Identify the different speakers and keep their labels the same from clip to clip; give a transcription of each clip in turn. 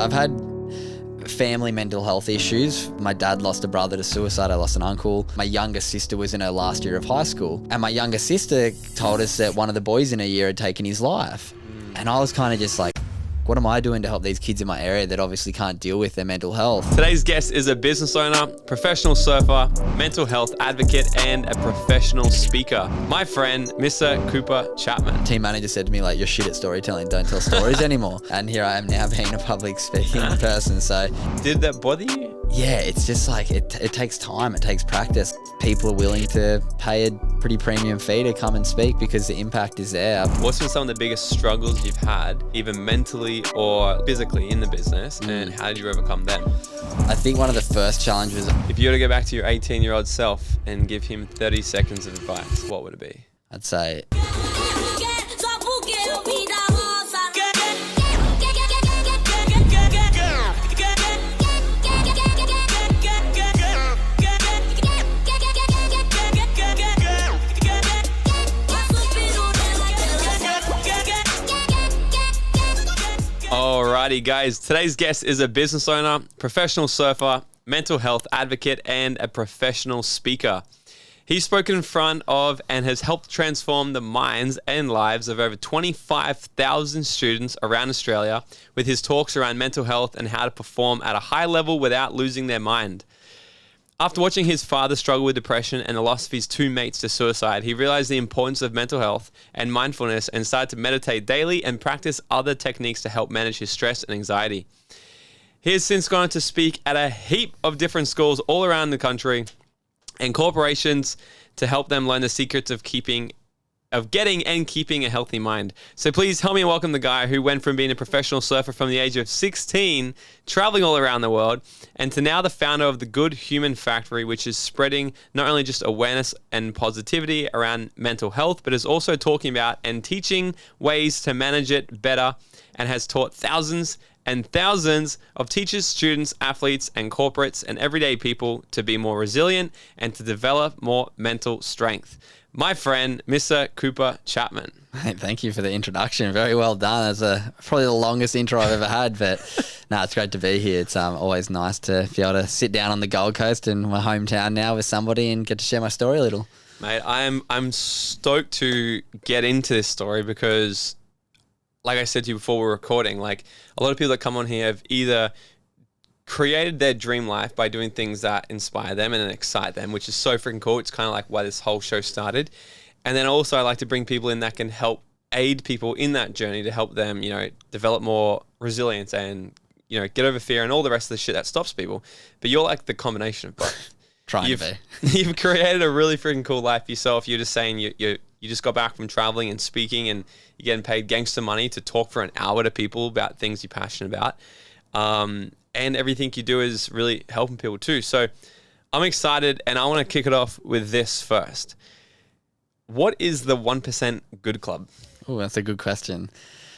Speaker 1: I've had family mental health issues. My dad lost a brother to suicide. I lost an uncle. My younger sister was in her last year of high school. And my younger sister told us that one of the boys in her year had taken his life. And I was kind of just like, what am I doing to help these kids in my area that obviously can't deal with their mental health?
Speaker 2: Today's guest is a business owner, professional surfer, mental health advocate, and a professional speaker. My friend, Mr. Cooper Chapman.
Speaker 1: Team manager said to me, like, you're shit at storytelling, don't tell stories anymore. And here I am now being a public speaking person. So
Speaker 2: did that bother you?
Speaker 1: Yeah, it's just like, it takes time, it takes practice. People are willing to pay a pretty premium fee to come and speak because the impact is there.
Speaker 2: What's been some of the biggest struggles you've had, either mentally or physically in the business, and how did you overcome them?
Speaker 1: I think one of the first challenges...
Speaker 2: If you were to go back to your 18-year-old self and give him 30 seconds of advice, what would it be?
Speaker 1: I'd say...
Speaker 2: Alrighty guys, today's guest is a business owner, professional surfer, mental health advocate, and a professional speaker. He's spoken in front of and has helped transform the minds and lives of over 25,000 students around Australia with his talks around mental health and how to perform at a high level without losing their mind. After watching his father struggle with depression and the loss of his two mates to suicide, he realized the importance of mental health and mindfulness and started to meditate daily and practice other techniques to help manage his stress and anxiety. He has since gone on to speak at a heap of different schools all around the country and corporations to help them learn the secrets of getting and keeping a healthy mind. So please help me welcome the guy who went from being a professional surfer from the age of 16, traveling all around the world, and to now the founder of the Good Human Factory, which is spreading not only just awareness and positivity around mental health, but is also talking about and teaching ways to manage it better, and has taught thousands and thousands of teachers, students, athletes, and corporates and everyday people to be more resilient and to develop more mental strength. My friend, Mr. Cooper Chapman.
Speaker 1: Hey, thank you for the introduction. Very well done. That's probably the longest intro I've ever had, but no, it's great to be here. It's always nice to be able to sit down on the Gold Coast in my hometown now with somebody and get to share my story a little.
Speaker 2: Mate, I'm stoked to get into this story because, like I said to you before we were recording, like a lot of people that come on here have either created their dream life by doing things that inspire them and then excite them, which is so freaking cool. It's kind of like why this whole show started. And then also I like to bring people in that can help aid people in that journey to help them, develop more resilience and, get over fear and all the rest of the shit that stops people. But you're like the combination of both.
Speaker 1: Trying to be.
Speaker 2: You've created a really freaking cool life yourself. You're just saying you just got back from traveling and speaking and you're getting paid gangster money to talk for an hour to people about things you're passionate about. And everything you do is really helping people too. So I'm excited and I want to kick it off with this first. What is the 1% Good Club?
Speaker 1: Oh, that's a good question.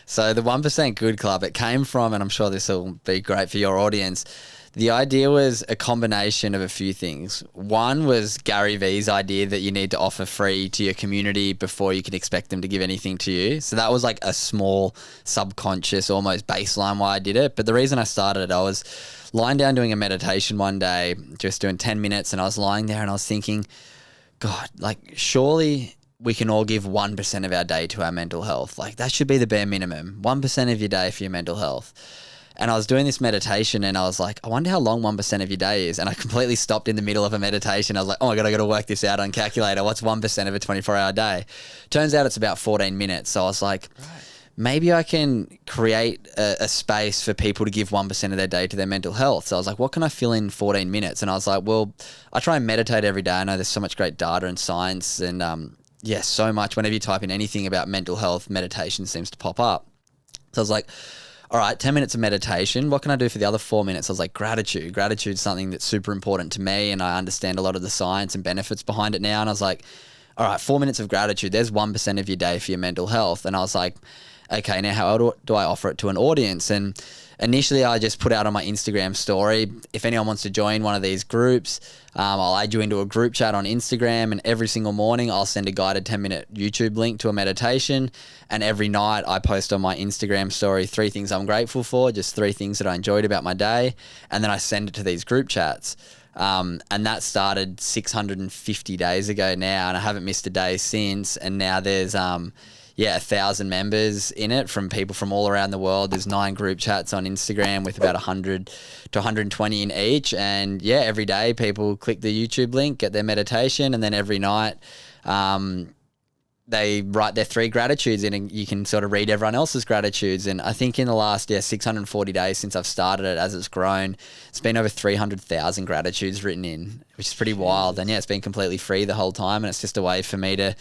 Speaker 1: So the 1% Good Club, it came from, and I'm sure this will be great for your audience, the idea was a combination of a few things. One was Gary Vee's idea that you need to offer free to your community before you can expect them to give anything to you. So that was like a small subconscious, almost baseline why I did it. But the reason I started it, I was lying down doing a meditation one day, just doing 10 minutes, and I was lying there and I was thinking, God, like surely we can all give 1% of our day to our mental health. Like that should be the bare minimum, 1% of your day for your mental health. And I was doing this meditation and I was like, I wonder how long 1% of your day is. And I completely stopped in the middle of a meditation. I was like, oh my God, I got to work this out on calculator. What's 1% of a 24-hour day? Turns out it's about 14 minutes. So I was like, maybe I can create a space for people to give 1% of their day to their mental health. So I was like, what can I fill in 14 minutes? And I was like, well, I try and meditate every day. I know there's so much great data and science and so much. Whenever you type in anything about mental health, meditation seems to pop up. So I was like, all right, 10 minutes of meditation. What can I do for the other 4 minutes? I was like, gratitude. Gratitude is something that's super important to me and I understand a lot of the science and benefits behind it now. And I was like, all right, 4 minutes of gratitude. There's 1% of your day for your mental health. And I was like, okay, now how do I offer it to an audience? And initially I just put out on my Instagram story, if anyone wants to join one of these groups, I'll add you into a group chat on Instagram, and every single morning I'll send a guided 10-minute YouTube link to a meditation. And every night I post on my Instagram story 3 things I'm grateful for, just 3 things that I enjoyed about my day. And then I send it to these group chats. And that started 650 days ago now, and I haven't missed a day since. And now there's 1,000 members in it from people from all around the world. There's 9 group chats on Instagram with about 100 to 120 in each. And yeah, every day people click the YouTube link, get their meditation, and then every night they write their 3 gratitudes in, and you can sort of read everyone else's gratitudes. And I think in the last 640 days since I've started it, as it's grown, it's been over 300,000 gratitudes written in, which is pretty wild. And yeah, it's been completely free the whole time, and it's just a way for me to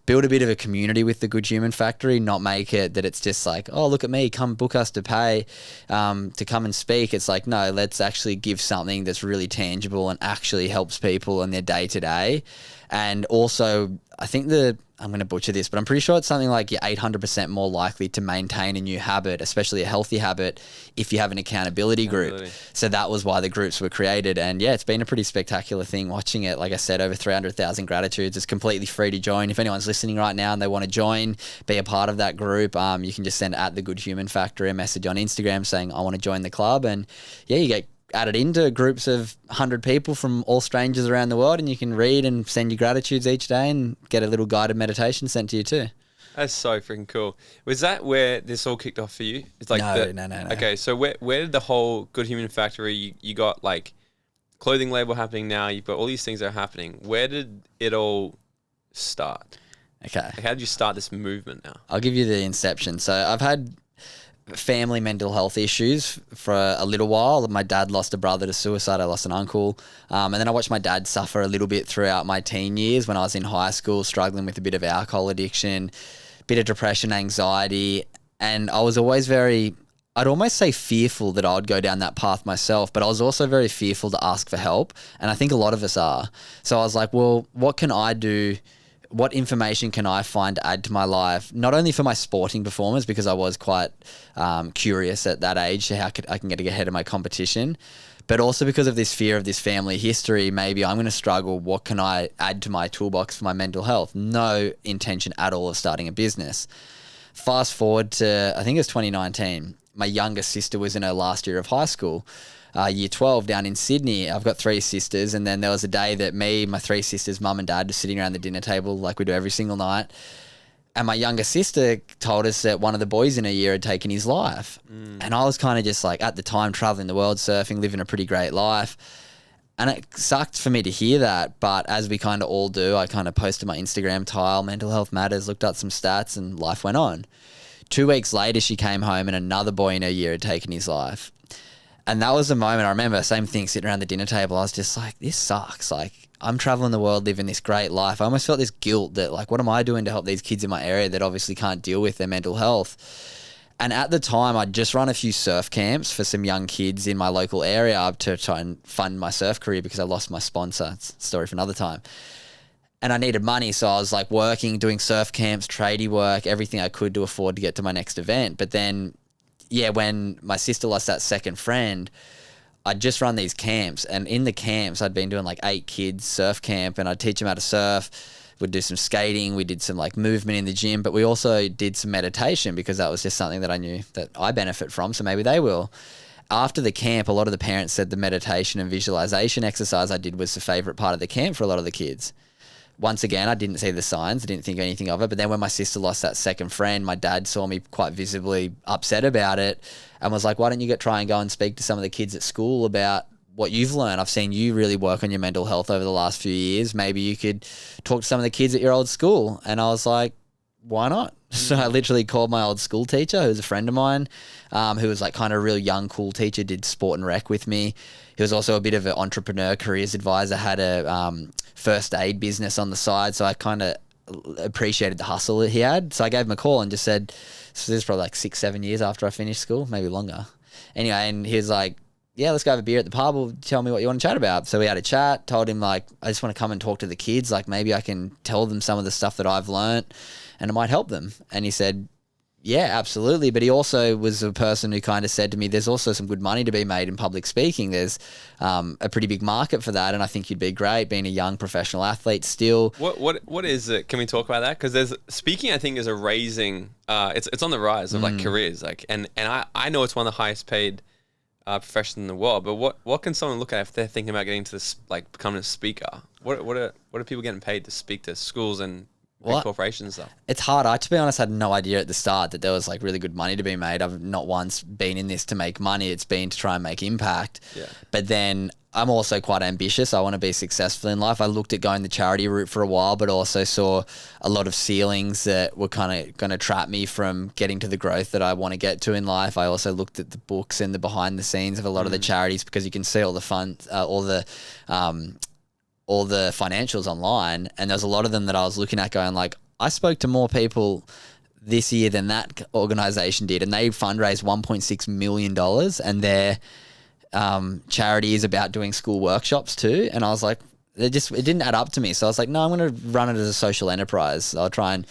Speaker 1: build a bit of a community with the Good Human Factory, not make it that it's just like, oh, look at me, come book us to pay to come and speak. It's like, no, let's actually give something that's really tangible and actually helps people in their day-to-day. And also, I think I'm going to butcher this, but I'm pretty sure it's something like you're 800% more likely to maintain a new habit, especially a healthy habit, if you have an accountability group. So that was why the groups were created. And yeah, it's been a pretty spectacular thing watching it. Like I said, over 300,000 gratitudes. It's completely free to join. If anyone's listening right now and they want to join, be a part of that group, you can just send at the Good Human Factory a message on Instagram saying, I want to join the club. And yeah, you get added into groups of 100 people from all strangers around the world, and you can read and send your gratitudes each day and get a little guided meditation sent to you too.
Speaker 2: That's so freaking cool. Was that where this all kicked off for you? It's like
Speaker 1: No.
Speaker 2: Okay, so where did the whole Good Human Factory, you got like clothing label happening now, you've got all these things that are happening. Where did it all start?
Speaker 1: Okay.
Speaker 2: Like, how did you start this movement now?
Speaker 1: I'll give you the inception. So I've had family mental health issues for a little while. My dad lost a brother to suicide. I lost an uncle. And then I watched my dad suffer a little bit throughout my teen years when I was in high school, struggling with a bit of alcohol addiction, bit of depression, anxiety. And I was always I'd almost say fearful that I would go down that path myself, but I was also very fearful to ask for help. And I think a lot of us are. So I was like, well, what can I do? What information can I find to add to my life, not only for my sporting performance, because I was quite curious at that age how I can get ahead of my competition, but also because of this fear of this family history. Maybe I'm going to struggle. What can I add to my toolbox for my mental health? No intention at all of starting a business. Fast forward to, I think it was 2019. My youngest sister was in her last year of high school. Year 12 down in Sydney. I've got 3 sisters, and then there was a day that me, my 3 sisters, mum and dad, were sitting around the dinner table like we do every single night, and my younger sister told us that one of the boys in her year had taken his life. And I was kind of just like, at the time, traveling the world, surfing, living a pretty great life, and it sucked for me to hear that. But as we kind of all do, I kind of posted my Instagram tile, mental health matters, looked up some stats, and life went on. 2 weeks later, she came home and another boy in her year had taken his life. And that was the moment I remember, same thing, sitting around the dinner table. I was just like, this sucks. Like, I'm traveling the world, living this great life. I almost felt this guilt that, like, what am I doing to help these kids in my area that obviously can't deal with their mental health? And at the time, I'd just run a few surf camps for some young kids in my local area to try and fund my surf career because I lost my sponsor. It's a story for another time. And I needed money, so I was like working, doing surf camps, tradie work, everything I could to afford to get to my next event. But then, yeah, when my sister lost that second friend, I'd just run these camps. And in the camps, I'd been doing like 8 kids surf camp, and I'd teach them how to surf. We'd do some skating. We did some like movement in the gym, but we also did some meditation because that was just something that I knew that I benefit from. So maybe they will. After the camp, a lot of the parents said the meditation and visualization exercise I did was the favorite part of the camp for a lot of the kids. Once again, I didn't see the signs. I didn't think anything of it. But then when my sister lost that second friend, my dad saw me quite visibly upset about it and was like, why don't you try and go and speak to some of the kids at school about what you've learned? I've seen you really work on your mental health over the last few years. Maybe you could talk to some of the kids at your old school. And I was like, why not? So I literally called my old school teacher, who was a friend of mine, who was like kind of a real young, cool teacher, did sport and rec with me. He was also a bit of an entrepreneur, careers advisor, had a first aid business on the side. So I kind of appreciated the hustle that he had. So I gave him a call and just said, so this is probably like 6-7 years after I finished school, maybe longer. Anyway, and he was like, yeah, let's go have a beer at the pub. Or tell me what you want to chat about. So we had a chat, told him like, I just want to come and talk to the kids. Like maybe I can tell them some of the stuff that I've learnt and it might help them. And he said, Yeah, absolutely. But he also was a person who kind of said to me, there's also some good money to be made in public speaking. There's a pretty big market for that. And I think you'd be great being a young professional athlete still.
Speaker 2: What is it? Can we talk about that? Because there's speaking, I think, is a raising, it's on the rise of like careers. Like, and I know it's one of the highest paid professions in the world, but what can someone look at if they're thinking about getting to this, like becoming a speaker? What are people getting paid to speak to schools and big corporations and stuff?
Speaker 1: It's hard. I, to be honest, had no idea at the start that there was like really good money to be made. I've not once been in this to make money. It's been to try and make impact.
Speaker 2: Yeah.
Speaker 1: But then I'm also quite ambitious. I want to be successful in life. I looked at going the charity route for a while, but also saw a lot of ceilings that were kind of going to trap me from getting to the growth that I want to get to in life. I also looked at the books and the behind the scenes of a lot of the charities, because you can see all the fun, all the financials online, and there's a lot of them that I was looking at going like, I spoke to more people this year than that organization did, and they fundraised $1.6 million, and their charity is about doing school workshops too. And I was like, it didn't add up to me. So I was like, no, I'm going to run it as a social enterprise. I'll try and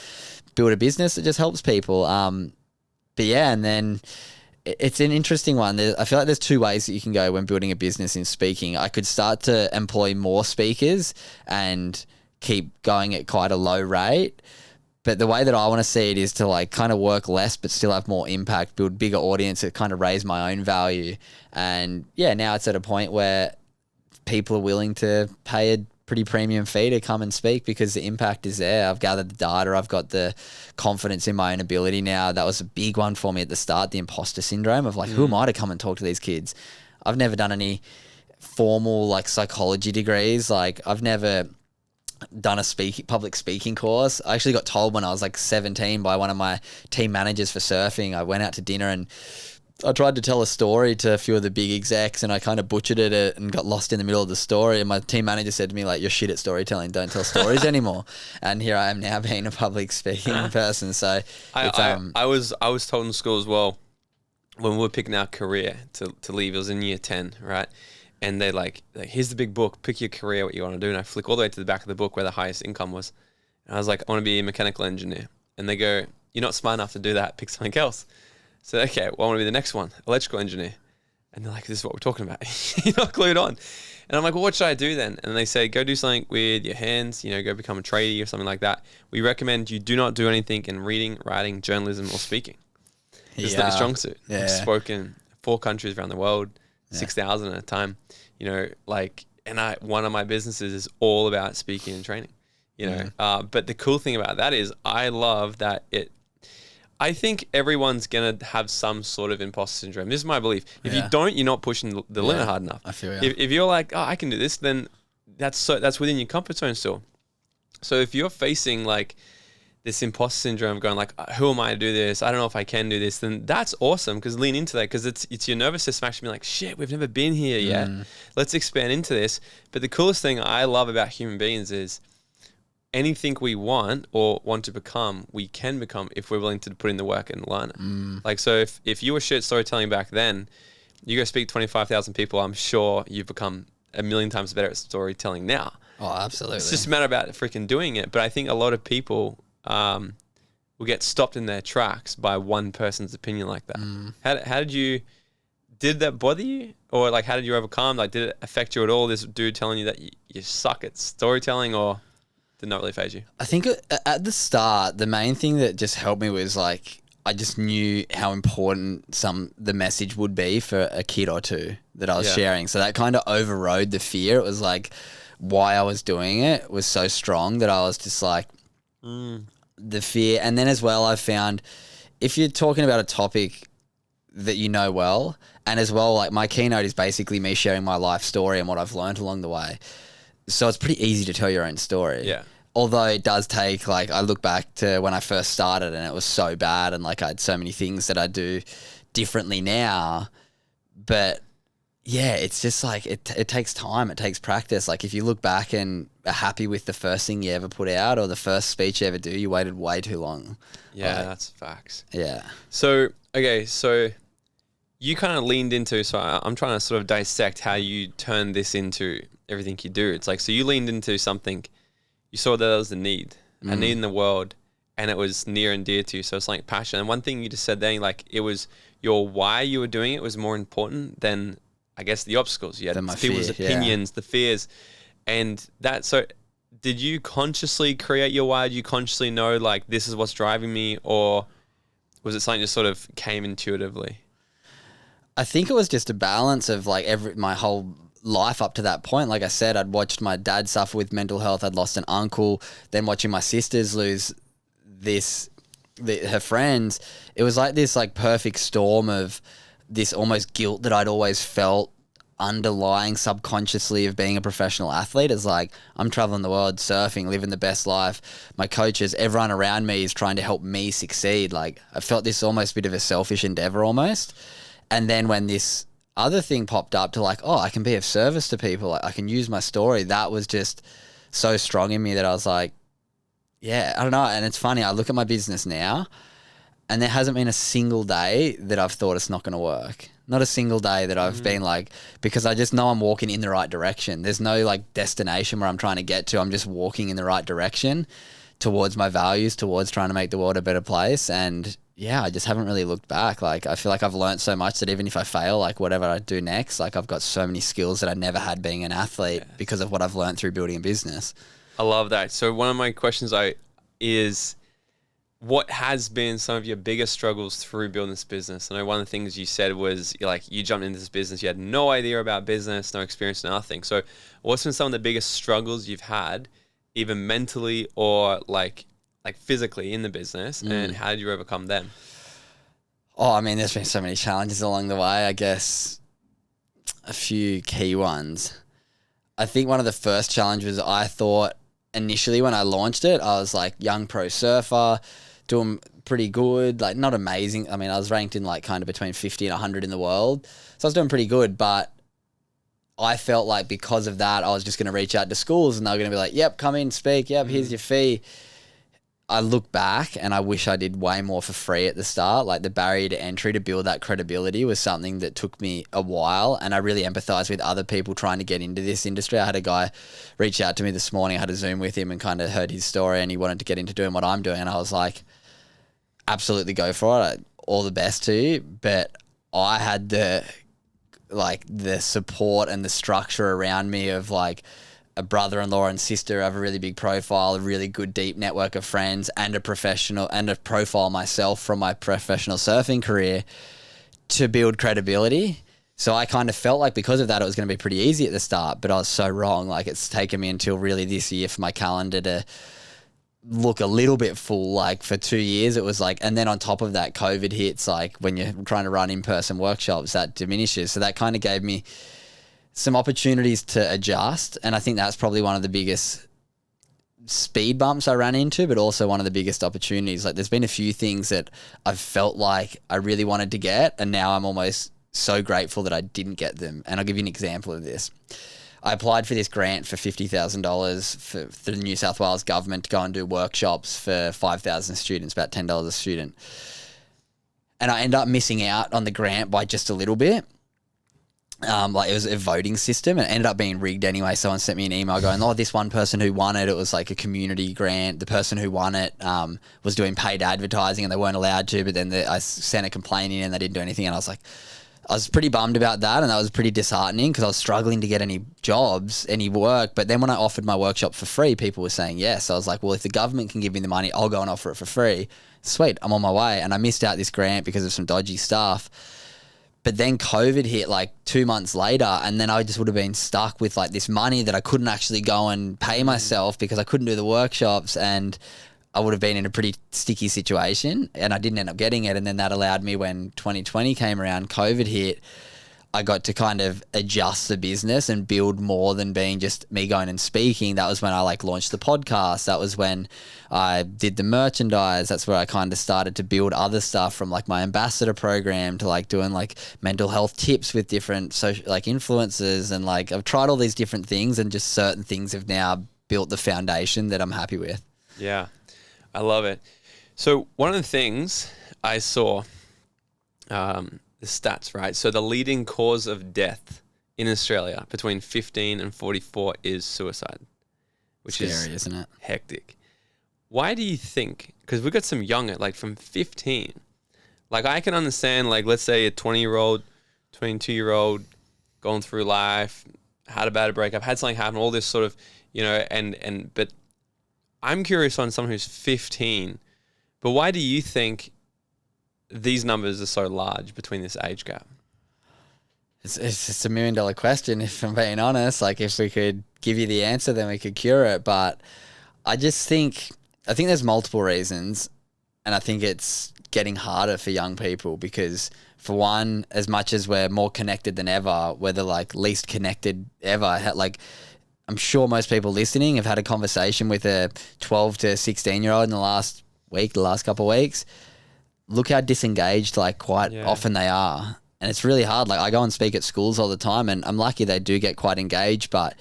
Speaker 1: build a business that just helps people. But yeah, and then it's an interesting one. I feel like there's two ways that you can go when building a business in speaking. I could start to employ more speakers and keep going at quite a low rate. But the way that I want to see it is to like kind of work less but still have more impact, build bigger audience, that kind of raise my own value. And yeah, now it's at a point where people are willing to pay a pretty premium fee to come and speak because the impact is there. I've gathered the data. I've got the confidence in my own ability now. That was a big one for me at the start, the imposter syndrome of like, who am I to come and talk to these kids? I've never done any formal like psychology degrees. Like I've never done a public speaking course. I actually got told when I was like 17 by one of my team managers for surfing. I went out to dinner and I tried to tell a story to a few of the big execs, and I kind of butchered it and got lost in the middle of the story. And my team manager said to me, like, you're shit at storytelling. Don't tell stories anymore. And here I am now being a public speaking person. So
Speaker 2: I was told in school as well, when we were picking our career to leave, it was in year 10, right? And they're like, here's the big book, pick your career, what you want to do. And I flick all the way to the back of the book where the highest income was. And I was like, I want to be a mechanical engineer. And they go, you're not smart enough to do that, pick something else. So, okay, well, I want to be the next one, electrical engineer. And they're like, this is what we're talking about. You're not glued on. And I'm like, well, what should I do then? And they say, go do something with your hands, go become a tradie or something like that. We recommend you do not do anything in reading, writing, journalism, or speaking. It's not your strong suit. Yeah. I've spoken 4 countries around the world, 6,000 at a time. One of my businesses is all about speaking and training. But the cool thing about that is I love that I think everyone's going to have some sort of imposter syndrome. This is my belief. If you don't, you're not pushing the limit hard enough.
Speaker 1: I feel you.
Speaker 2: If you're like, oh, I can do this, then that's within your comfort zone still. So if you're facing like this imposter syndrome going like, who am I to do this? I don't know if I can do this. Then that's awesome, because lean into that, because it's your nervous system actually being like, shit, we've never been here yet. Let's expand into this. But the coolest thing I love about human beings is anything we want or want to become, we can become if we're willing to put in the work and learn it. Like, so if you were shit at storytelling back then, you go speak 25,000 people, I'm sure you've become a million times better at storytelling now.
Speaker 1: Oh, absolutely.
Speaker 2: It's just a matter about freaking doing it. But I think a lot of people will get stopped in their tracks by one person's opinion like that. How did that bother you? Or like, how did you overcome? Like, did it affect you at all, this dude telling you that you suck at storytelling, or did not really faze you?
Speaker 1: I think at the start, the main thing that just helped me was like, I just knew how important the message would be for a kid or two that I was sharing. So that kind of overrode the fear. It was like why I was doing it was so strong that I was just like the fear. And then as well, I found if you're talking about a topic that you know well, and as well, like my keynote is basically me sharing my life story and what I've learned along the way. So it's pretty easy to tell your own story.
Speaker 2: Yeah.
Speaker 1: Although it does take, like, I look back to when I first started and it was so bad and, like, I had so many things that I do differently now. But, yeah, it's just, like, it takes time. It takes practice. Like, if you look back and are happy with the first thing you ever put out or the first speech you ever do, you waited way too long.
Speaker 2: Yeah, that's facts.
Speaker 1: Yeah.
Speaker 2: So, okay, so you kind of leaned into, so I'm trying to sort of dissect how you turn this into everything you do. It's like, so you leaned into something. You saw that there was a need in the world, and it was near and dear to you. So it's like passion. And one thing you just said then, like it was your why you were doing it was more important than, I guess, the obstacles. You had people's opinions, the fears, and that. So did you consciously create your why? Did you consciously know like this is what's driving me, or was it something that just sort of came intuitively?
Speaker 1: I think it was just a balance of like my whole life up to that point. Like I said, I'd watched my dad suffer with mental health. I'd lost an uncle. Then watching my sisters lose her friends. It was like this like perfect storm of this almost guilt that I'd always felt underlying subconsciously of being a professional athlete. Is like, I'm traveling the world, surfing, living the best life. My coaches, everyone around me is trying to help me succeed. Like I felt this almost bit of a selfish endeavor almost. And then when this other thing popped up to like, oh, I can be of service to people. Like, I can use my story. That was just so strong in me that I was like, yeah, I don't know. And it's funny. I look at my business now and there hasn't been a single day that I've thought it's not going to work. Not a single day that I've been like, because I just know I'm walking in the right direction. There's no like destination where I'm trying to get to. I'm just walking in the right direction towards my values, towards trying to make the world a better place. And yeah, I just haven't really looked back. Like, I feel like I've learned so much that even if I fail, like whatever I do next, like I've got so many skills that I never had being an athlete because of what I've learned through building a business.
Speaker 2: I love that. So one of my questions is what has been some of your biggest struggles through building this business? I know one of the things you said was you jumped into this business, you had no idea about business, no experience, nothing. So what's been some of the biggest struggles you've had, even mentally or like physically in the business, and how did you overcome them?
Speaker 1: Oh, I mean, there's been so many challenges along the way. I guess a few key ones. I think one of the first challenges I thought initially when I launched it, I was like young pro surfer, doing pretty good, like not amazing. I mean, I was ranked in like kind of between 50 and 100 in the world. So I was doing pretty good, but I felt like because of that, I was just going to reach out to schools and they were going to be like, yep, come in, speak. Yep, here's your fee. I look back and I wish I did way more for free at the start. Like the barrier to entry to build that credibility was something that took me a while, and I really empathize with other people trying to get into this industry. I had a guy reach out to me this morning. I had a Zoom with him and kind of heard his story, and he wanted to get into doing what I'm doing. And I was like, absolutely go for it. All the best to you. But I had the support and the structure around me of like a brother-in-law and sister. I have a really big profile, a really good deep network of friends, and a profile myself from my professional surfing career to build credibility. So I kind of felt like because of that, it was going to be pretty easy at the start, but I was so wrong. Like it's taken me until really this year for my calendar to look a little bit full. Like for 2 years, it was like, and then on top of that, COVID hits, like when you're trying to run in-person workshops, that diminishes. So that kind of gave me some opportunities to adjust. And I think that's probably one of the biggest speed bumps I ran into, but also one of the biggest opportunities. Like there's been a few things that I've felt like I really wanted to get, and now I'm almost so grateful that I didn't get them. And I'll give you an example of this. I applied for this grant for $50,000 for the New South Wales government to go and do workshops for 5,000 students, about $10 a student. And I ended up missing out on the grant by just a little bit. Like it was a voting system and it ended up being rigged anyway. Someone sent me an email going, oh, this one person who won it, it was like a community grant. The person who won it was doing paid advertising and they weren't allowed to, but then I sent a complaint in and they didn't do anything. And I was pretty bummed about that, and that was pretty disheartening because I was struggling to get any jobs, any work. But then when I offered my workshop for free, people were saying yes. So I was like, well, if the government can give me the money, I'll go and offer it for free. Sweet, I'm on my way. And I missed out this grant because of some dodgy stuff. But then COVID hit like 2 months later, and then I just would have been stuck with like this money that I couldn't actually go and pay myself because I couldn't do the workshops, and I would have been in a pretty sticky situation, and I didn't end up getting it. And then that allowed me, when 2020 came around, COVID hit, I got to kind of adjust the business and build more than being just me going and speaking. That was when I like launched the podcast. That was when I did the merchandise. That's where I kind of started to build other stuff, from like my ambassador program to like doing like mental health tips with different social like influencers. And like I've tried all these different things, and just certain things have now built the foundation that I'm happy with.
Speaker 2: Yeah, I love it. So one of the things I saw, the stats, right? So the leading cause of death in Australia between 15 and 44 is suicide, which
Speaker 1: Scary,
Speaker 2: is
Speaker 1: isn't it?
Speaker 2: hectic. Why do you think, because we've got some younger, like from 15, like I can understand, like let's say a 20-year-old, 22-year-old going through life, had a bad breakup, had something happen, all this sort of, but I'm curious on someone who's 15, but why do you think these numbers are so large between this age gap?
Speaker 1: It's just $1 million question, if I'm being honest. Like, if we could give you the answer, then we could cure it. But I think there's multiple reasons, and I think it's getting harder for young people because, for one, as much as we're more connected than ever, we're the least connected ever. Like, I'm sure most people listening have had a conversation with a 12 to 16-year-old in the last couple of weeks. Look how disengaged quite often they are. And it's really hard. Like, I go and speak at schools all the time, and I'm lucky they do get quite engaged. But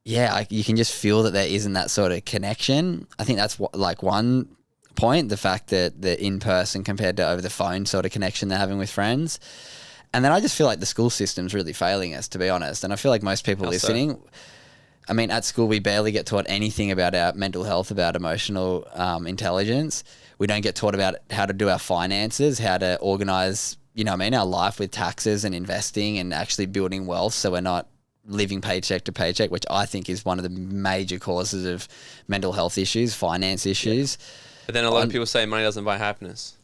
Speaker 1: yeah, you can just feel that there isn't that sort of connection. I think that's one point, the fact that the in-person compared to over the phone sort of connection they're having with friends. And then I just feel like the school system's really failing us, to be honest. And I feel like most people listening, I mean, at school, we barely get taught anything about our mental health, about emotional intelligence. We don't get taught about how to do our finances, how to organize, our life with taxes and investing and actually building wealth, so we're not living paycheck to paycheck, which I think is one of the major causes of mental health issues, finance issues.
Speaker 2: Yeah. But then a lot of people say money doesn't buy happiness.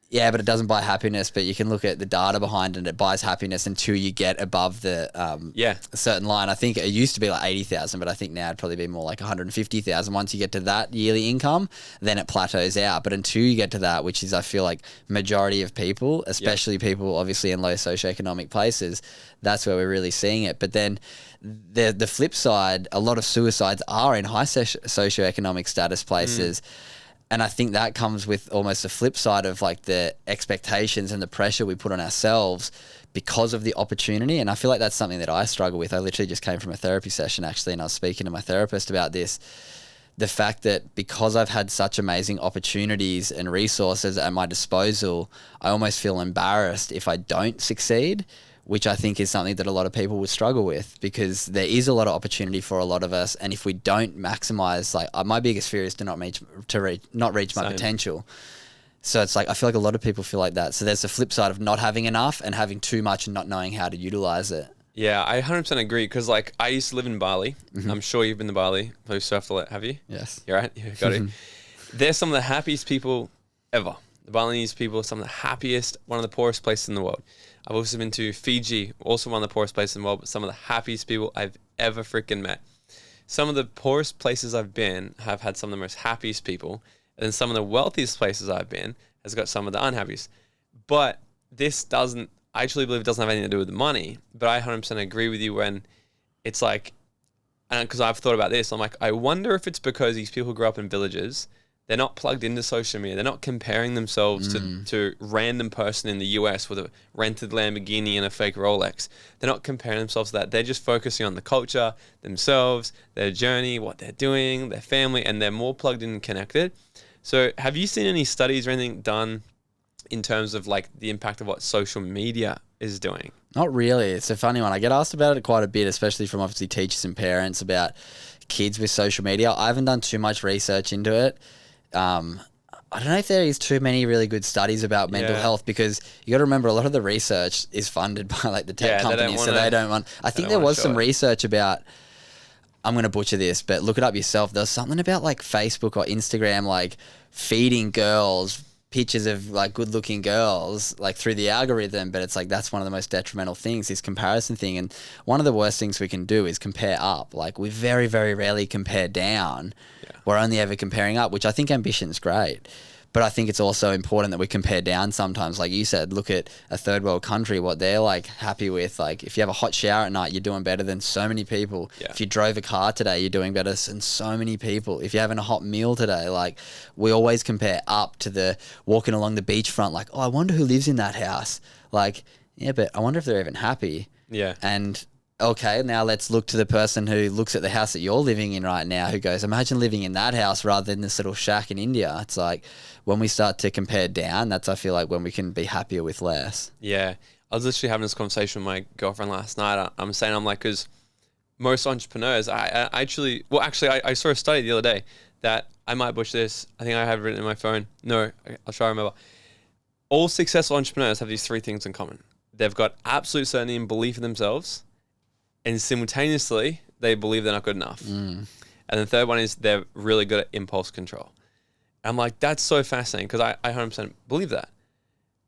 Speaker 1: Yeah, but it doesn't buy happiness. But you can look at the data behind it. It buys happiness until you get above the a certain line. I think it used to be like 80,000, but I think now it'd probably be more like 150,000. Once you get to that yearly income, then it plateaus out. But until you get to that, which is, I feel like, majority of people, especially people obviously in low socioeconomic places, that's where we're really seeing it. But then the flip side, a lot of suicides are in high socioeconomic status places. And I think that comes with almost the flip side of the expectations and the pressure we put on ourselves because of the opportunity. And I feel like that's something that I struggle with. I literally just came from a therapy session actually, and I was speaking to my therapist about this. The fact that because I've had such amazing opportunities and resources at my disposal, I almost feel embarrassed if I don't succeed, which I think is something that a lot of people would struggle with, because there is a lot of opportunity for a lot of us. And if we don't maximize, my biggest fear is to not reach my potential. So it's I feel like a lot of people feel like that. So there's the flip side of not having enough and having too much and not knowing how to utilize it.
Speaker 2: Yeah, I 100% agree, because I used to live in Bali. I'm sure you've been to Bali. You surfed, have you?
Speaker 1: Yes.
Speaker 2: You're right? You got it. They're some of the happiest people ever. The Balinese people are some of the happiest, one of the poorest places in the world. I've also been to Fiji, also one of the poorest places in the world, but some of the happiest people I've ever freaking met. Some of the poorest places I've been have had some of the most happiest people, and then some of the wealthiest places I've been has got some of the unhappiest. But this doesn't, I actually believe it doesn't have anything to do with the money, but I 100% agree with you when it's because I've thought about this, I wonder if it's because these people grew up in villages. They're not plugged into social media. They're not comparing themselves to random person in the US with a rented Lamborghini and a fake Rolex. They're not comparing themselves to that. They're just focusing on the culture, themselves, their journey, what they're doing, their family, and they're more plugged in and connected. So have you seen any studies or anything done in terms of the impact of what social media is doing?
Speaker 1: Not really. It's a funny one. I get asked about it quite a bit, especially from obviously teachers and parents, about kids with social media. I haven't done too much research into it. I don't know if there is too many really good studies about mental health, because you got to remember a lot of the research is funded by the tech companies, so they don't want. I think there was some research about. I'm going to butcher this, but look it up yourself. There's something about Facebook or Instagram feeding girls pictures of good-looking girls through the algorithm, but it's that's one of the most detrimental things, this comparison thing. And one of the worst things we can do is compare up. We very, very rarely compare down. We're only ever comparing up, which I think ambition's great. But I think it's also important that we compare down sometimes. Like you said, look at a third world country, what they're happy with. If you have a hot shower at night, you're doing better than so many people. Yeah. If you drove a car today, you're doing better than so many people. If you're having a hot meal today, we always compare up to the walking along the beachfront. I wonder who lives in that house. Yeah, but I wonder if they're even happy.
Speaker 2: Yeah.
Speaker 1: And okay, now let's look to the person who looks at the house that you're living in right now, who goes, imagine living in that house rather than this little shack in India. It's when we start to compare down, that's, I feel when we can be happier with less.
Speaker 2: Yeah. I was literally having this conversation with my girlfriend last night. I'm saying, because most entrepreneurs, I saw a study the other day that I might butcher this. I think I have it written in my phone. No, I'll try to remember. All successful entrepreneurs have these 3 things in common. They've got absolute certainty and belief in themselves, and simultaneously, they believe they're not good enough. And the third one is they're really good at impulse control. I'm like, that's so fascinating because I 100% believe that.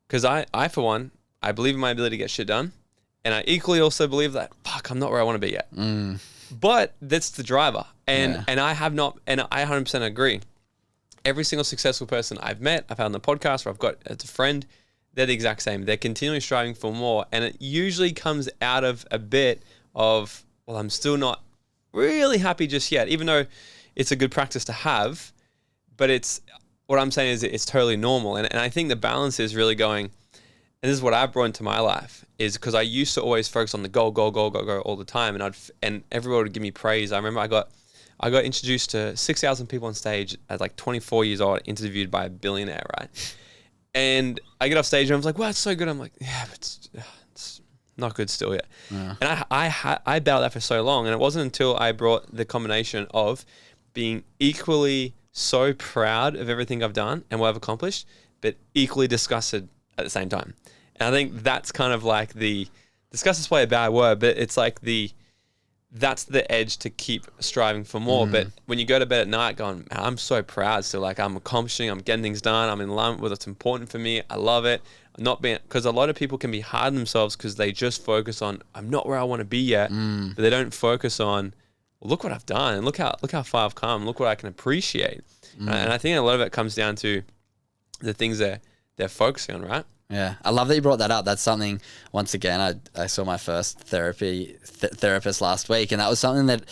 Speaker 2: Because I, for one, I believe in my ability to get shit done. And I equally also believe that, fuck, I'm not where I want to be yet. But that's the driver. And I have not, and I 100% agree. Every single successful person I've met, I've had on the podcast, or I've got as a friend, they're the exact same. They're continually striving for more. And it usually comes out of a bit of, well, I'm still not really happy just yet, even though it's a good practice to have. But it's, what I'm saying is it's totally normal. And I think the balance is really going, and this is what I've brought into my life, is because I used to always focus on the goal all the time. And everybody would give me praise. I remember I got introduced to 6,000 people on stage at like 24 years old, interviewed by a billionaire, right? And I get off stage and I was like, wow, it's so good. I'm like, yeah, but it's not good still yet. Yeah. And I battled that for so long. And it wasn't until I brought the combination of being equally so proud of everything I've done and what I've accomplished, but equally disgusted at the same time. And I think that's kind of like disgust is probably a bad word, but it's like that's the edge to keep striving for more. But when you go to bed at night going, man, I'm so proud. So like I'm accomplishing, I'm getting things done. I'm in line with what's important for me. I love it. I'm not being, because a lot of people can be hard on themselves because they just focus on, I'm not where I want to be yet, but they don't focus on, well, look what I've done and look how far I've come. Look what I can appreciate. And I think a lot of it comes down to the things they're focusing on, right?
Speaker 1: Yeah, I love that you brought that up. That's something, once again, I saw my first therapist last week, and that was something that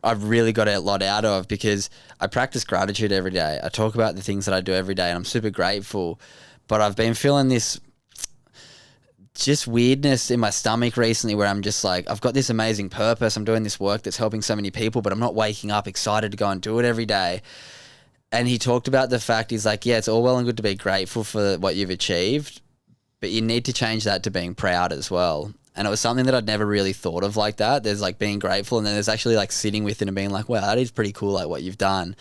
Speaker 1: I've really got a lot out of because I practice gratitude every day. I talk about the things that I do every day, and I'm super grateful, but I've been feeling this just weirdness in my stomach recently where I'm just like, I've got this amazing purpose. I'm doing this work that's helping so many people, but I'm not waking up excited to go and do it every day. And he talked about the fact, he's like, yeah, it's all well and good to be grateful for what you've achieved, but you need to change that to being proud as well. And it was something that I'd never really thought of like that. There's like being grateful, and then there's actually like sitting with it and being like, wow, that is pretty cool, like what you've done.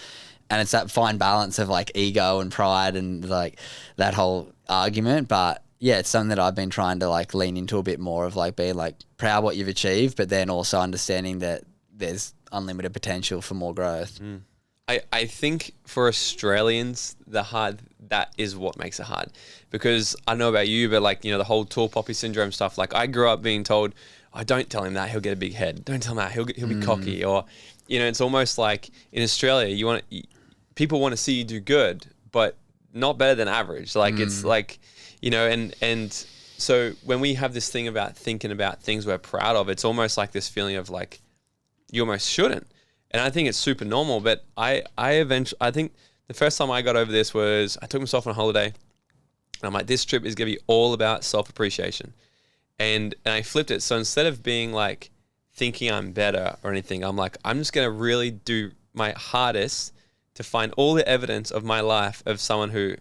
Speaker 1: And it's that fine balance of like ego and pride and like that whole argument. But yeah, it's something that I've been trying to like lean into a bit more of like being like proud what you've achieved, but then also understanding that there's unlimited potential for more growth.
Speaker 2: I think for Australians, that is what makes it hard. Because I don't know about you, but like, you know, the whole tall poppy syndrome stuff, like I grew up being told, oh, don't tell him that, he'll get a big head. Don't tell him that, he'll be cocky. Or, you know, it's almost like in Australia, people want to see you do good, but not better than average. Like it's like, you know, and so when we have this thing about thinking about things we're proud of, it's almost like this feeling of like, you almost shouldn't. And I think it's super normal, but I think the first time I got over this was I took myself on a holiday and I'm like, this trip is going to be all about self-appreciation. And I flipped it. So instead of being like thinking I'm better or anything, I'm like, I'm just going to really do my hardest to find all the evidence of my life of someone who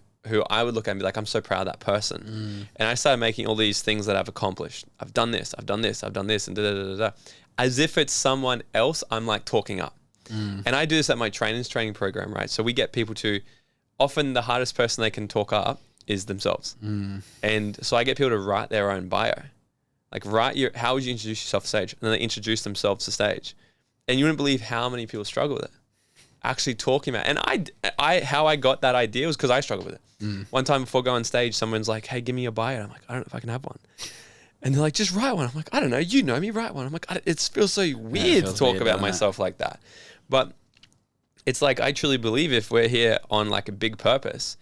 Speaker 2: I would look at and be like, I'm so proud of that person. And I started making all these things that I've accomplished. I've done this, I've done this, I've done this, and da-da-da-da-da. As if it's someone else, I'm like talking up. And I do this at my training program, right? So we get people to, often the hardest person they can talk up is themselves. And so I get people to write their own bio. Like how would you introduce yourself to stage? And then they introduce themselves to stage. And you wouldn't believe how many people struggle with it. Actually talking about, and how I got that idea was because I struggled with it. One time before going on stage, someone's like, hey, give me your bio. And I'm like, I don't know if I can have one. And they're like, just write one. I'm like, I don't know. You know me, write one. I'm like, it feels so weird to talk about myself like that. But it's like, I truly believe if we're here on like a big purpose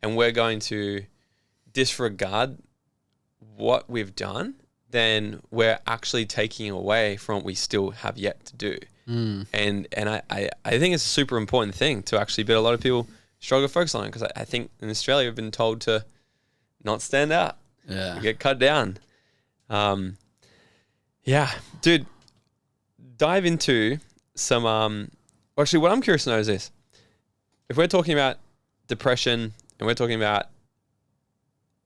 Speaker 2: and we're going to disregard what we've done, then we're actually taking away from what we still have yet to do. And I think it's a super important thing to actually, but a lot of people struggle to focus on it because I think in Australia we've been told to not stand out. Yeah. Get cut down. Yeah, dude, dive into some, actually what I'm curious to know is this. If we're talking about depression and we're talking about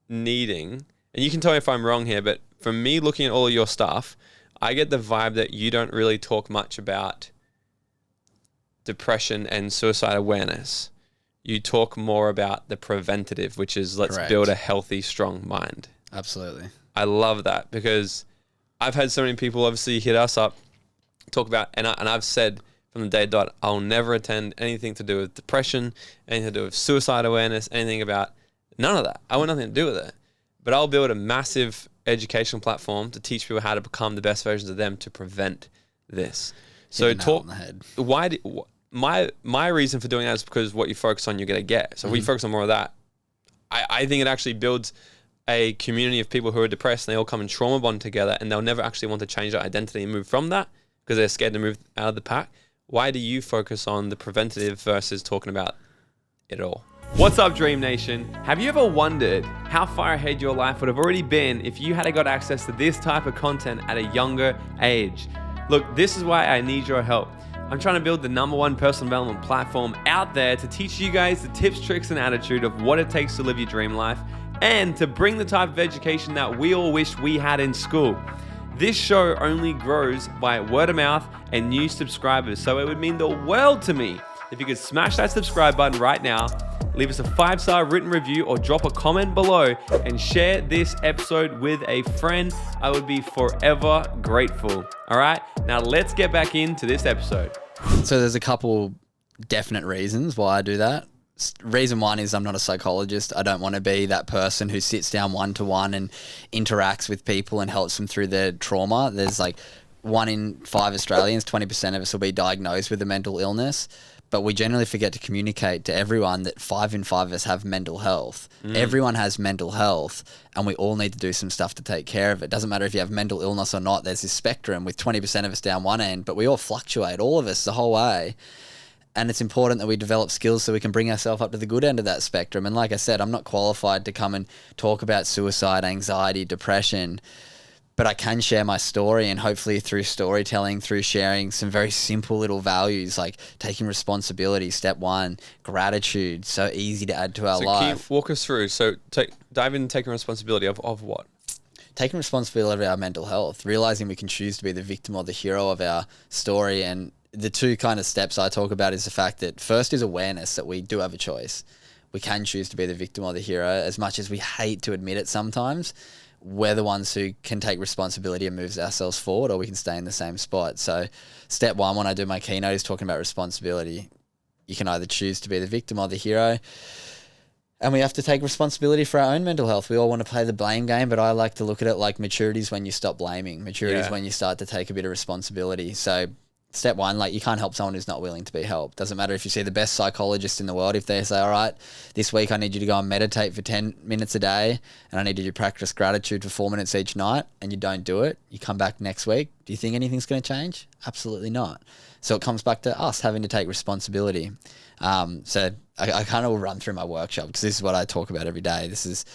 Speaker 2: needing, and you can tell me if I'm wrong here, but from me looking at all of your stuff, I get the vibe that you don't really talk much about depression and suicide awareness, you talk more about the preventative, which is let's
Speaker 1: Correct.
Speaker 2: build a healthy, strong mind.
Speaker 1: Absolutely.
Speaker 2: I love that because I've had so many people obviously hit us up, talk about, and I've said from the day dot, I'll never attend anything to do with depression, anything to do with suicide awareness, anything about none of that. I want nothing to do with it. But I'll build a massive educational platform to teach people how to become the best versions of them to prevent this. So talk. My reason for doing that is because what you focus on, you're going to get. So if we focus on more of that, I think it actually builds a community of people who are depressed and they all come and trauma bond together and they'll never actually want to change their identity and move from that because they're scared to move out of the pack. Why do you focus on the preventative versus talking about it all? What's up, Dream Nation? Have you ever wondered how far ahead your life would have already been if you had got access to this type of content at a younger age? Look, this is why I need your help. I'm trying to build the #1 personal development platform out there to teach you guys the tips, tricks, and attitude of what it takes to live your dream life and to bring the type of education that we all wish we had in school. This show only grows by word of mouth and new subscribers, so it would mean the world to me if you could smash that subscribe button right now, leave us a 5-star written review or drop a comment below and share this episode with a friend. I would be forever grateful. All right, now let's get back into this episode.
Speaker 1: So there's a couple definite reasons why I do that. Reason one is I'm not a psychologist. I don't want to be that person who sits down one-to-one and interacts with people and helps them through their trauma. There's like 1 in 5 Australians, 20% of us will be diagnosed with a mental illness. But we generally forget to communicate to everyone that 5 in 5 of us have mental health. Everyone has mental health, and we all need to do some stuff to take care of it. Doesn't matter if you have mental illness or not. There's this spectrum with 20% of us down one end, but we all fluctuate, all of us, the whole way. And it's important that we develop skills so we can bring ourselves up to the good end of that spectrum. And like I said, I'm not qualified to come and talk about suicide, anxiety, depression, but I can share my story, and hopefully through storytelling, through sharing some very simple little values like taking responsibility, step 1, gratitude, so easy to add to our life.
Speaker 2: So walk us through. So dive into taking responsibility of what?
Speaker 1: Taking responsibility of our mental health, realizing we can choose to be the victim or the hero of our story. And the two kind of steps I talk about is the fact that first is awareness that we do have a choice. We can choose to be the victim or the hero. As much as we hate to admit it sometimes, we're the ones who can take responsibility and move ourselves forward, or we can stay in the same spot. So step 1, when I do my keynote, is talking about responsibility. You can either choose to be the victim or the hero. And we have to take responsibility for our own mental health. We all want to play the blame game, but I like to look at it like maturity is when you stop blaming. Maturity is when you start to take a bit of responsibility. So step 1, like you can't help someone who's not willing to be helped. Doesn't matter if you see the best psychologist in the world. If they say, all right, this week I need you to go and meditate for 10 minutes a day and I need you to practice gratitude for 4 minutes each night, and you don't do it, you come back next week, do you think anything's going to change? Absolutely not. So it comes back to us having to take responsibility. So I kind of will run through my workshop because this is what I talk about every day. This is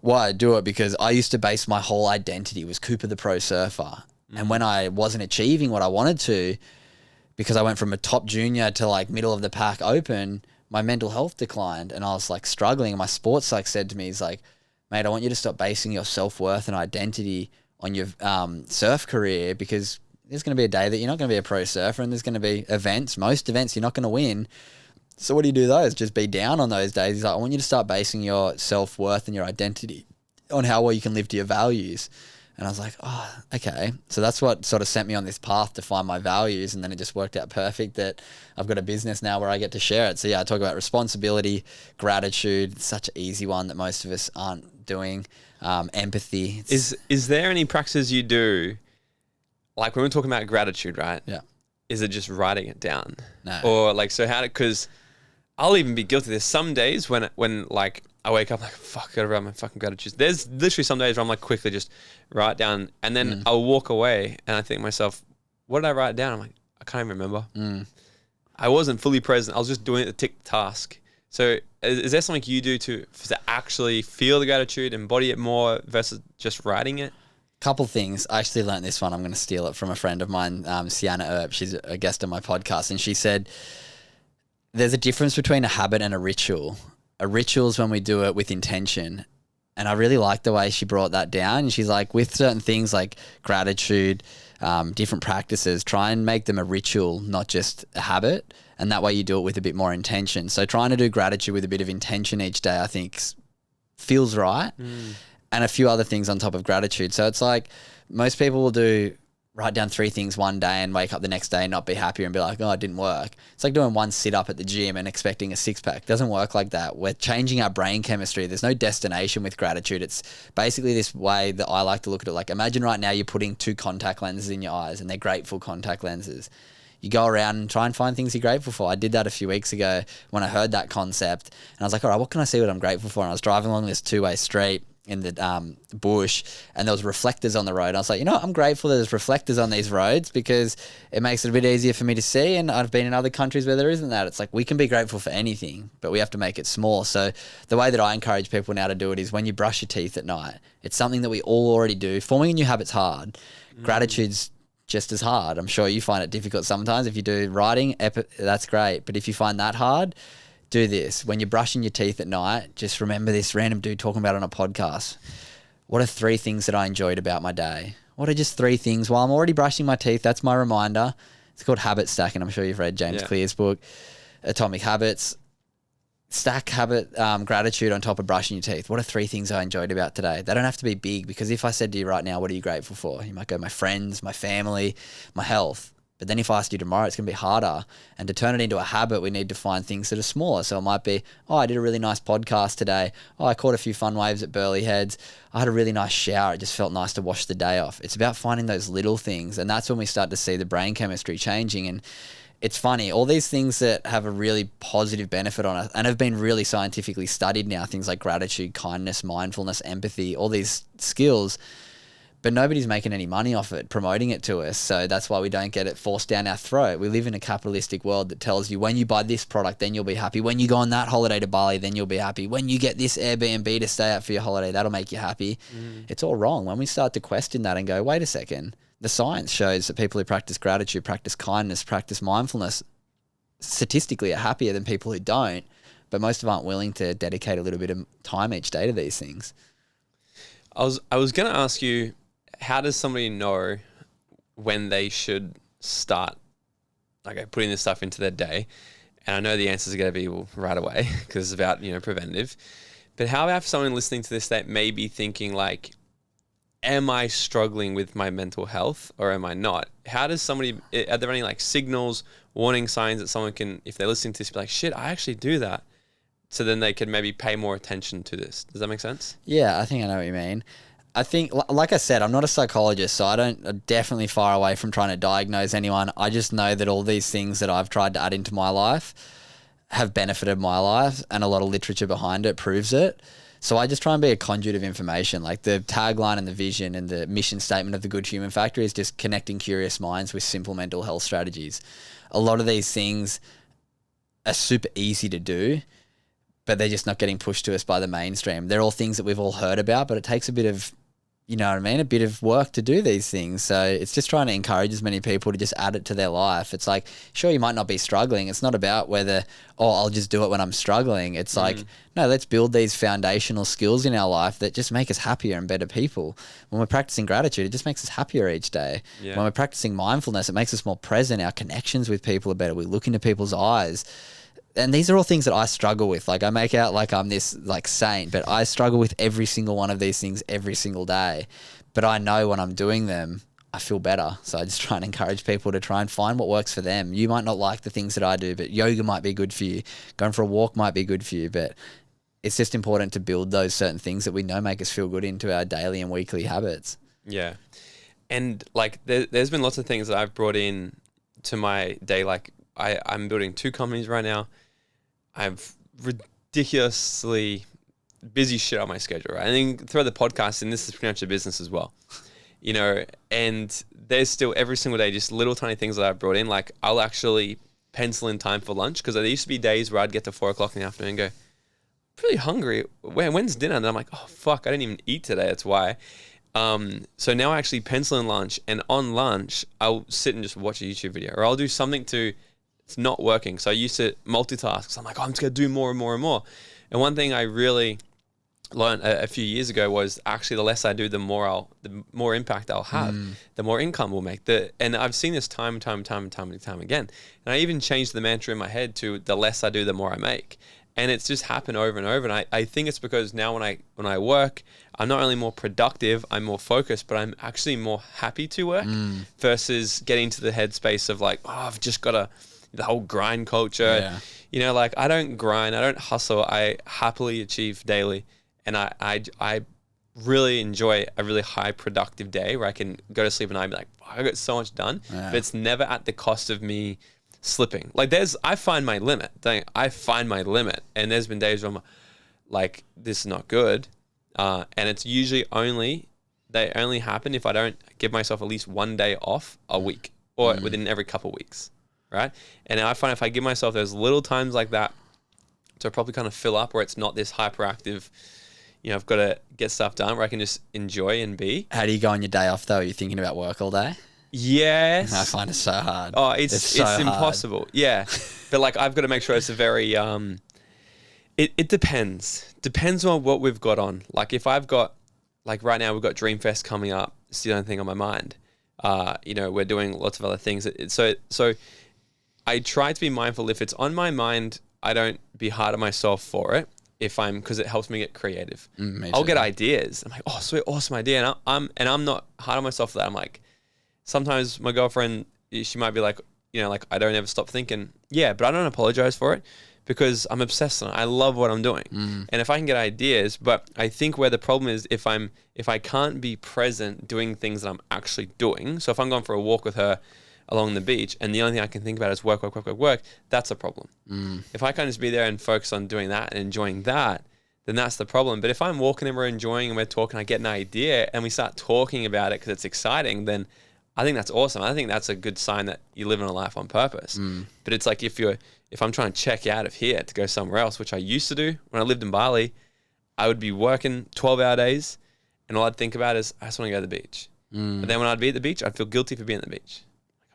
Speaker 1: why I do it, because I used to base my whole identity was Cooper the pro surfer. And when I wasn't achieving what I wanted to, because I went from a top junior to like middle of the pack open, my mental health declined and I was like struggling. And my sports psych said to me, he's like, mate, I want you to stop basing your self-worth and identity on your surf career, because there's going to be a day that you're not going to be a pro surfer, and there's going to be events, most events you're not going to win. So what do you do those? Just be down on those days. He's like, I want you to start basing your self-worth and your identity on how well you can live to your values. And I was like, oh, okay. So that's what sort of sent me on this path to find my values. And then it just worked out perfect that I've got a business now where I get to share it. So yeah, I talk about responsibility, gratitude. It's such an easy one that most of us aren't doing. Empathy.
Speaker 2: Is there any practices you do, like when we're talking about gratitude, right?
Speaker 1: Yeah.
Speaker 2: Is it just writing it down?
Speaker 1: No.
Speaker 2: Or like, so how, because I'll even be guilty of this. Some days when like I wake up like, fuck, I gotta write my fucking gratitude. There's literally some days where I'm like quickly just write down, and then I'll walk away and I think to myself, what did I write down? I'm like, I can't even remember. I wasn't fully present. I was just doing it to tick the task. So is there something you do to actually feel the gratitude, embody it more versus just writing it?
Speaker 1: Couple things. I actually learned this one. I'm going to steal it from a friend of mine, Sienna Earp. She's a guest on my podcast, and she said there's a difference between a habit and a ritual. A ritual is when we do it with intention. And I really like the way she brought that down. And she's like, with certain things like gratitude, different practices, try and make them a ritual, not just a habit. And that way you do it with a bit more intention. So trying to do gratitude with a bit of intention each day, I think feels right. And a few other things on top of gratitude. So it's like most people will write down 3 things one day and wake up the next day and not be happy and be like, oh, it didn't work. It's like doing one sit up at the gym and expecting a 6-pack. It doesn't work like that. We're changing our brain chemistry. There's no destination with gratitude. It's basically this way that I like to look at it. Like, imagine right now you're putting 2 contact lenses in your eyes and they're grateful contact lenses. You go around and try and find things you're grateful for. I did that a few weeks ago when I heard that concept and I was like, all right, what can I see what I'm grateful for? And I was driving along this 2-way street in the bush and there was reflectors on the road. I was like, you know what? I'm grateful that there's reflectors on these roads because it makes it a bit easier for me to see, and I've been in other countries where there isn't that. It's like we can be grateful for anything, but we have to make it small. So the way that I encourage people now to do it is when you brush your teeth at night. It's something that we all already do. Forming a new habit's hard. Gratitude's just as hard. I'm sure you find it difficult sometimes. If you do writing, that's great. But if you find that hard, do this. When you're brushing your teeth at night, just remember this random dude talking about it on a podcast. What are 3 things that I enjoyed about my day? What are just 3 things while I'm already brushing my teeth? That's my reminder. It's called habit stacking. I'm sure you've read James Clear's book, Atomic Habits. Stack gratitude on top of brushing your teeth. What are 3 things I enjoyed about today? They don't have to be big, because if I said to you right now, what are you grateful for? You might go, my friends, my family, my health. But then if I ask you tomorrow, it's going to be harder. And to turn it into a habit, we need to find things that are smaller. So it might be, oh, I did a really nice podcast today. Oh, I caught a few fun waves at Burley Heads. I had a really nice shower. It just felt nice to wash the day off. It's about finding those little things. And that's when we start to see the brain chemistry changing. And it's funny, all these things that have a really positive benefit on us and have been really scientifically studied now, things like gratitude, kindness, mindfulness, empathy, all these skills, but nobody's making any money off it, promoting it to us. So that's why we don't get it forced down our throat. We live in a capitalistic world that tells you when you buy this product, then you'll be happy. When you go on that holiday to Bali, then you'll be happy. When you get this Airbnb to stay at for your holiday, that'll make you happy. It's all wrong. When we start to question that and go, wait a second, the science shows that people who practice gratitude, practice kindness, practice mindfulness, statistically are happier than people who don't. But most of them aren't willing to dedicate a little bit of time each day to these things.
Speaker 2: I was going to ask you, how does somebody know when they should start putting this stuff into their day? And I know the answers are going to be right away because it's about, preventative. But how about someone listening to this that may be thinking like, am I struggling with my mental health or am I not? How does somebody, are there any signals, warning signs that someone can, if they're listening to this, be like, shit, I actually do that. So then they could maybe pay more attention to this. Does that make sense?
Speaker 1: Yeah, I think I know what you mean. I think, like I said, I'm not a psychologist, so I'm definitely far away from trying to diagnose anyone. I just know that all these things that I've tried to add into my life have benefited my life, and a lot of literature behind it proves it. So I just try and be a conduit of information. Like the tagline and the vision and the mission statement of the Good Human Factory is just connecting curious minds with simple mental health strategies. A lot of these things are super easy to do, but they're just not getting pushed to us by the mainstream. They're all things that we've all heard about, but it takes a bit of, a bit of work to do these things. So it's just trying to encourage as many people to just add it to their life. It's like, sure, you might not be struggling. It's not about whether, I'll just do it when I'm struggling. It's like, no, let's build these foundational skills in our life that just make us happier and better people. When we're practicing gratitude, it just makes us happier each day. Yeah. When we're practicing mindfulness, it makes us more present. Our connections with people are better. We look into people's eyes. And these are all things that I struggle with. I make out like I'm this saint, but I struggle with every single one of these things every single day. But I know when I'm doing them, I feel better. So I just try and encourage people to try and find what works for them. You might not like the things that I do, but yoga might be good for you. Going for a walk might be good for you. But it's just important to build those certain things that we know make us feel good into our daily and weekly habits.
Speaker 2: Yeah. And there's been lots of things that I've brought in to my day. I'm building 2 companies right now. I've ridiculously busy shit on my schedule, right? And then throw the podcast in, this is pretty much a business as well, and there's still every single day, just little tiny things that I've brought in. I'll actually pencil in time for lunch, because there used to be days where I'd get to 4:00 in the afternoon and go, I'm pretty hungry. When's dinner? And I'm like, oh, fuck, I didn't even eat today. That's why. So now I actually pencil in lunch, and on lunch, I'll sit and just watch a YouTube video, or I'll do something it's not working. So I used to multitask. So I'm like, I'm just going to do more and more and more. And one thing I really learned a few years ago was actually the less I do, the more impact I'll have, the more income we'll make. And I've seen this time again. And I even changed the mantra in my head to the less I do, the more I make. And it's just happened over and over. And I think it's because now when I work, I'm not only more productive, I'm more focused, but I'm actually more happy to work versus getting to the headspace of like, oh, I've just got to, the whole grind culture.
Speaker 1: Yeah.
Speaker 2: You know, like I don't grind, I don't hustle, I happily achieve daily. And I really enjoy a really high productive day where I can go to sleep and I'd be like, I got so much done, but it's never at the cost of me slipping. Like I find my limit. And there's been days where I'm like, this is not good. And it's usually they only happen if I don't give myself at least one day off a week or within every couple of weeks. Right. And I find if I give myself those little times like that to probably kind of fill up where it's not this hyperactive, you know, I've got to get stuff done where I can just enjoy and be.
Speaker 1: How do you go on your day off though? Are you thinking about work all day?
Speaker 2: Yes.
Speaker 1: I find it so hard.
Speaker 2: Oh, it's impossible. Hard. Yeah. But like, I've got to make sure it's a very, it depends. Depends on what we've got on. Like if I've got, like right now we've got Dreamfest coming up. It's the only thing on my mind. You know, we're doing lots of other things. So I try to be mindful. If it's on my mind, I don't be hard on myself for it. Because it helps me get creative. I'll get ideas. I'm like, oh, sweet, awesome idea. And I'm not hard on myself for that. I'm like, sometimes my girlfriend, she might be like, you know, like I don't ever stop thinking. Yeah, but I don't apologize for it because I'm obsessed on it. I love what I'm doing. And if I can get ideas, but I think where the problem is if I can't be present doing things that I'm actually doing. So if I'm going for a walk with her along the beach and the only thing I can think about is work, that's a problem. If I can't just be there and focus on doing that and enjoying that, then that's the problem. But if I'm walking and we're enjoying and we're talking, I get an idea and we start talking about it because it's exciting, then I think that's awesome. I think that's a good sign that you're living a life on purpose. But it's like if I'm trying to check out of here to go somewhere else, which I used to do when I lived in Bali, I would be working 12-hour days and all I'd think about is I just want to go to the beach. But then when I'd be at the beach, I'd feel guilty for being at the beach.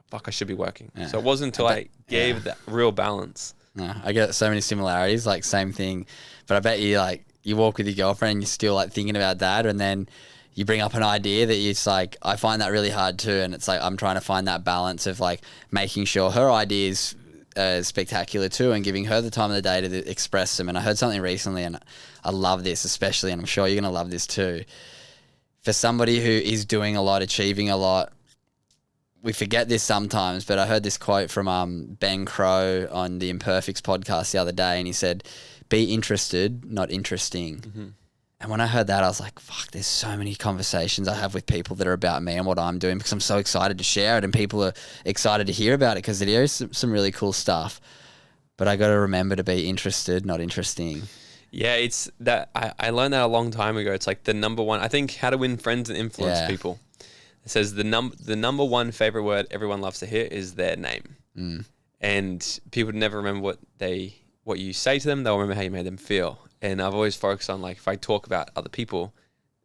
Speaker 2: Fuck, I should be working. Yeah. So it wasn't until I gave that real balance. No,
Speaker 1: I get so many similarities, like same thing. But I bet you like you walk with your girlfriend and you're still like thinking about that, and then you bring up an idea that it's like, I find that really hard too. And it's like, I'm trying to find that balance of like making sure her ideas are spectacular too and giving her the time of the day to express them. And I heard something recently and I love this especially, and I'm sure you're going to love this too. For somebody who is doing a lot, achieving a lot, we forget this sometimes, but I heard this quote from Ben Crow on the Imperfects podcast the other day, and he said, be interested, not interesting. And when I heard that, I was like, fuck, there's so many conversations I have with people that are about me and what I'm doing because I'm so excited to share it and people are excited to hear about it because it is some really cool stuff. But I got to remember to be interested, not interesting.
Speaker 2: Yeah, it's that I learned that a long time ago. It's like the number one, I think, how to win friends and influence people. It says the number one favorite word everyone loves to hear is their name. And people never remember what you say to them. They'll remember how you made them feel. And I've always focused on like, if I talk about other people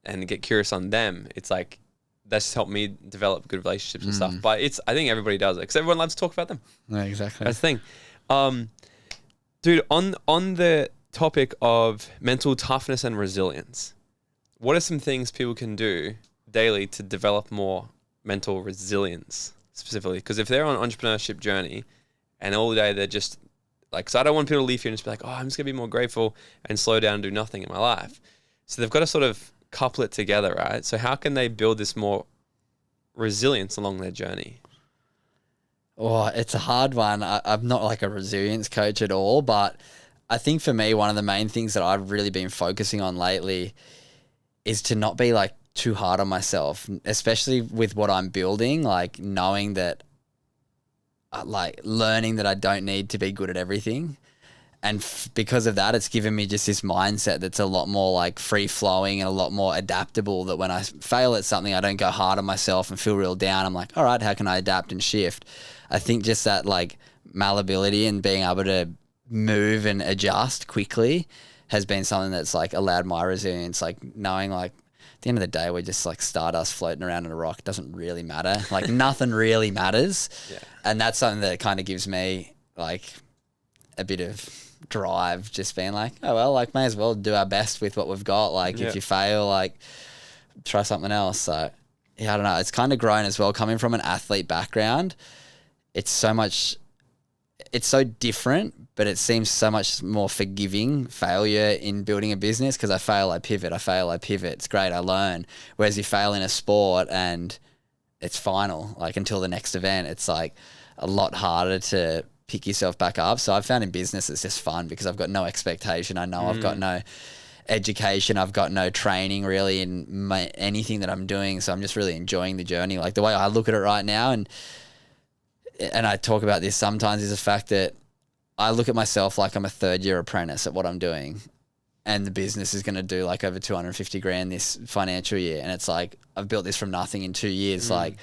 Speaker 2: and get curious on them, it's like, that's helped me develop good relationships and stuff. But I think everybody does it because everyone loves to talk about them.
Speaker 1: Yeah, exactly.
Speaker 2: That's the thing. Dude, on the topic of mental toughness and resilience, what are some things people can do daily to develop more mental resilience specifically? Because if they're on an entrepreneurship journey and all day they're just like, so I don't want people to leave here and just be like, oh, I'm just gonna be more grateful and slow down and do nothing in my life. So they've got to sort of couple it together, right? So how can they build this more resilience along their journey?
Speaker 1: Oh, it's a hard one. I'm not like a resilience coach at all, but I think for me, one of the main things that I've really been focusing on lately is to not be like too hard on myself, especially with what I'm building, like knowing that, like learning that I don't need to be good at everything. And because of that, it's given me just this mindset that's a lot more like free flowing and a lot more adaptable, that when I fail at something, I don't go hard on myself and feel real down. I'm like, all right, how can I adapt and shift? I think just that like malleability and being able to move and adjust quickly has been something that's like allowed my resilience, like knowing like at the end of the day, we're just like stardust floating around in a rock. It doesn't really matter. Like nothing really matters. Yeah. And that's something that kind of gives me like a bit of drive, just being like, oh, well, like, may as well do our best with what we've got. Like, if you fail, like, try something else. So, yeah, I don't know. It's kind of grown as well. Coming from an athlete background, it's so different, but it seems so much more forgiving failure in building a business, because I fail, I pivot, I fail, I pivot. It's great, I learn. Whereas you fail in a sport and it's final, like, until the next event, it's like a lot harder to pick yourself back up. So I've found in business it's just fun because I've got no expectation. I know I've got no education. I've got no training really in anything that I'm doing. So I'm just really enjoying the journey. Like, the way I look at it right now, and I talk about this sometimes, is the fact that I look at myself like I'm a third-year apprentice at what I'm doing, and the business is going to do like over 250 grand this financial year. And it's like, I've built this from nothing in 2 years. Like,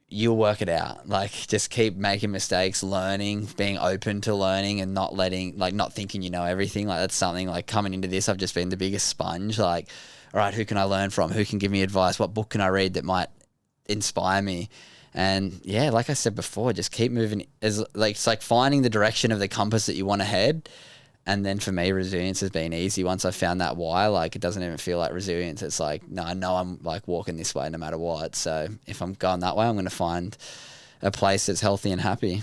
Speaker 1: you'll work it out. Like, just keep making mistakes, learning, being open to learning, and not thinking you know everything. Like, that's something, like, coming into this, I've just been the biggest sponge. Like, all right, who can I learn from? Who can give me advice? What book can I read that might inspire me? And yeah, like I said before, just keep moving. It's like finding the direction of the compass that you want to head. And then for me, resilience has been easy. Once I found that why, like, it doesn't even feel like resilience. It's like, no, I know I'm like walking this way no matter what. So if I'm going that way, I'm going to find a place that's healthy and happy.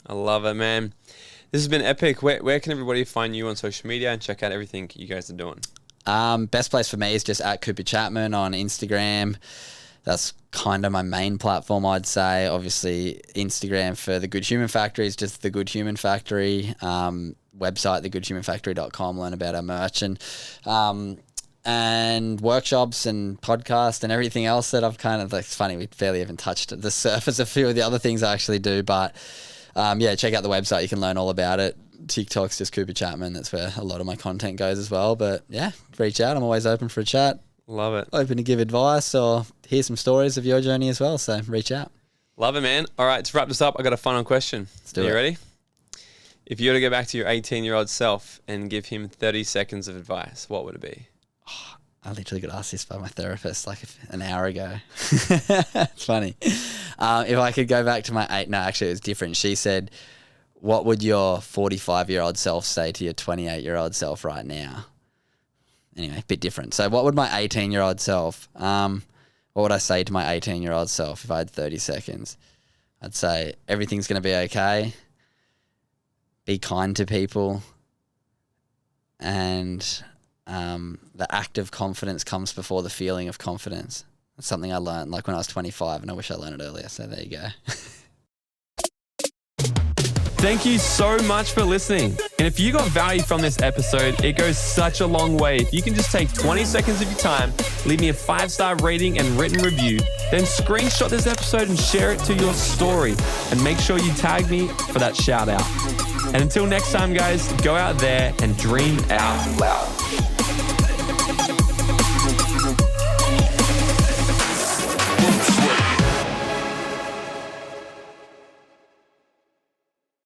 Speaker 2: I love it, man. This has been epic. Where can everybody find you on social media and check out everything you guys are doing?
Speaker 1: Best place for me is just at Cooper Chapman on Instagram. That's kind of my main platform, I'd say. Obviously, Instagram for The Good Human Factory is just The Good Human Factory. Website, thegoodhumanfactory.com, learn about our merch and workshops and podcasts and everything else that I've kind of, like, it's funny, we barely even touched the surface of a few of the other things I actually do. But yeah, check out the website. You can learn all about it. TikTok's just Cooper Chapman. That's where a lot of my content goes as well. But yeah, reach out. I'm always open for a chat.
Speaker 2: Love it.
Speaker 1: Open to give advice or hear some stories of your journey as well. So reach out.
Speaker 2: Love it, man. All right, to wrap this up, I got a final question.
Speaker 1: Let's do it.
Speaker 2: You ready? If you were to go back to your 18-year-old self and give him 30 seconds of advice, what would it be?
Speaker 1: Oh, I literally got asked this by my therapist like an hour ago. It's funny. If I could go back to actually it was different. She said, what would your 45-year-old self say to your 28-year-old self right now? Anyway, a bit different. So what would my 18-year-old self, what would I say to my 18-year-old self if I had 30 seconds? I'd say everything's going to be okay. Be kind to people. And the act of confidence comes before the feeling of confidence. That's something I learned like when I was 25, and I wish I learned it earlier. So there you go.
Speaker 2: Thank you so much for listening. And if you got value from this episode, it goes such a long way. If you can just take 20 seconds of your time, leave me a 5-star rating and written review, then screenshot this episode and share it to your story. And make sure you tag me for that shout out. And until next time, guys, go out there and dream out loud.